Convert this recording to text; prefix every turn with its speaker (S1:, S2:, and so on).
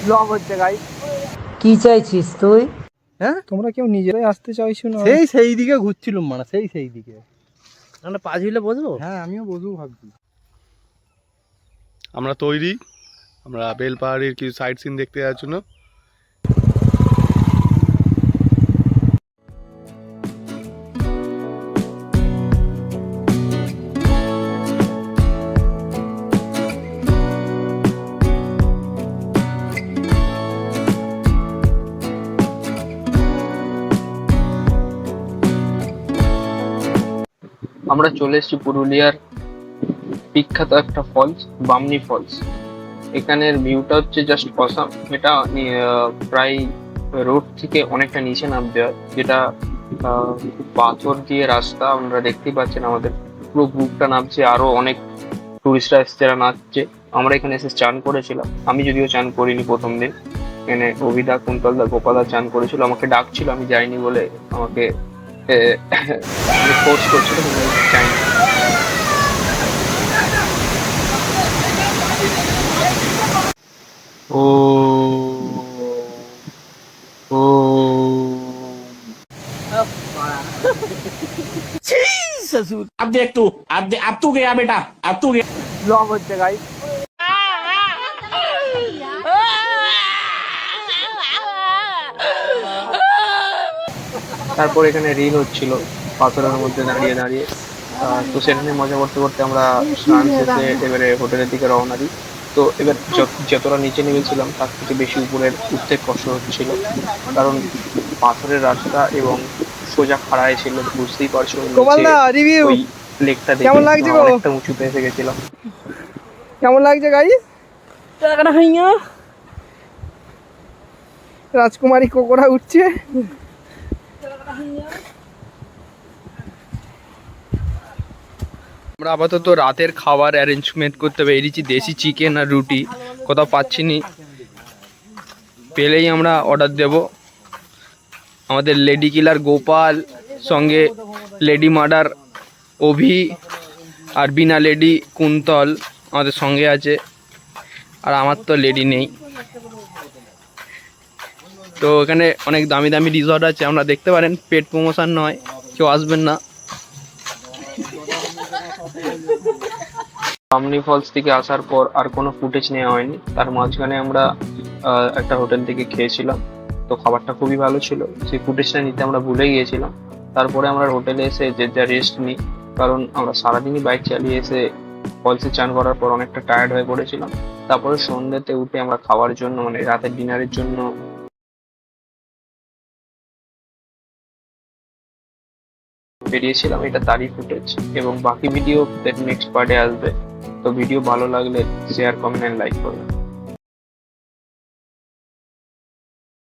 S1: Blog হচ্ছে guys.
S2: কি চাইছিস তুই?
S1: হ্যাঁ,
S3: তোমরা কেউ নিজেরাই আসতে চাইছো না?
S1: সেই দিকে ঘুরছিলাম মানে সেই দিকে।
S2: আমরা 5 হুইলে বসবো।
S1: হ্যাঁ, আমিও বসবো ভাবছি।
S4: আমরা তৈরি, আমরা বেলপাহাড়ির কিছু সাইট সিন দেখতে যাচ্ছি না।
S5: আমরা চলে এসেছি পুরুলিয়ার বিখ্যাত একটা ফলস, বামনি ফলস। এখানের ভিউটা হচ্ছে জাস্ট অসাম। এটা প্রায় রোড থেকে অনেকটা নিচে নামতে হয়, যেটা পাথর দিয়ে রাস্তা। আমরা দেখতেই পাচ্ছেন আমাদের পুরো গ্রুপটা নামছে, আরো অনেক টুরিস্টরা এসছে যারা নাচছে। আমরা এখানে এসে চান করেছিলাম, আমি যদিও চান করিনি প্রথম দিন। এখানে অভিদা, কুন্তলদা, গোপালদা চান করেছিল, আমাকে ডাকছিল, আমি যাইনি বলে আমাকে ফোর্স করছিল, কিন্তু আমি চাইনি। ও ও
S6: अब देख तू, अब तू गया बेटा, अब तू गया।
S1: ব্লগ হচ্ছে গাইস।
S5: তারপর এখানে রিল হচ্ছিল পাথরের মধ্যে দাঁড়িয়ে দাঁড়িয়ে। তো সেখানে মজা করতে করতে আমরা স্নান শেষে এবারে হোটেলের দিকে রওনা দিই। তো এবার যতটা নিচে নেমেছিলাম তার থেকে বেশি উপরের উঠতে কষ্ট হচ্ছিল, কারণ পাথরের রাস্তা এবং সোজা খাড়ায় ছিল, বুঝতেই পারছো।
S3: গোপালদা, রিভিউ
S5: ওই লেকটা দেখে
S3: কেমন লাগছে গো?
S5: অনেকটা উঁচুতে এসে গেছিলাম।
S3: কেমন লাগছে গাইস? রাজকুমারী কোকোরা উঠছে।
S7: আমরা আপাতত রাতের খাবার অ্যারেঞ্জমেন্ট করতে বেরিয়েছি। দেশি চিকেন আর রুটি কোথাও পাচ্ছি নি, পেলেই আমরা অর্ডার দেব। আমাদের লেডি কিলার গোপাল, সঙ্গে লেডি মার্ডার অভি, আর বিনা লেডি কুন্তল আমাদের সঙ্গে আছে। আর আমার তো লেডি নেই। তো এখানে অনেক দামি দামি রিসর্ট আছে, আমরা দেখতে পারেন। পেড প্রমোশন নয়, কেউ আসবেন না।
S5: বামনি ফলস থেকে আসার পর আর কোনো ফুটেজ নেওয়া হয়নি। তার মাঝখানে আমরা একটা হোটেল থেকে খেয়েছিলাম, তো খাবারটা খুবই ভালো ছিল, সেই ফুটেজটা নিতে আমরা ভুলে গিয়েছিলাম। তারপরে আমরা হোটেলে এসে যে যা রেস্ট নিই, কারণ আমরা সারাদিনই বাইক চালিয়ে এসে ফলসে চান করার পর অনেকটা টায়ার্ড হয়ে পড়েছিলাম। তারপরে সন্ধ্যেতে উঠে আমরা খাওয়ার জন্য, মানে রাতের ডিনারের জন্য বেরিয়েছিলাম। এটা তারই ফুটেজ, এবং বাকি ভিডিও নেক্সট পার্টে আসবে। তো ভিডিও ভালো লাগলে শেয়ার, কমেন্ট এন্ড লাইক করবেন।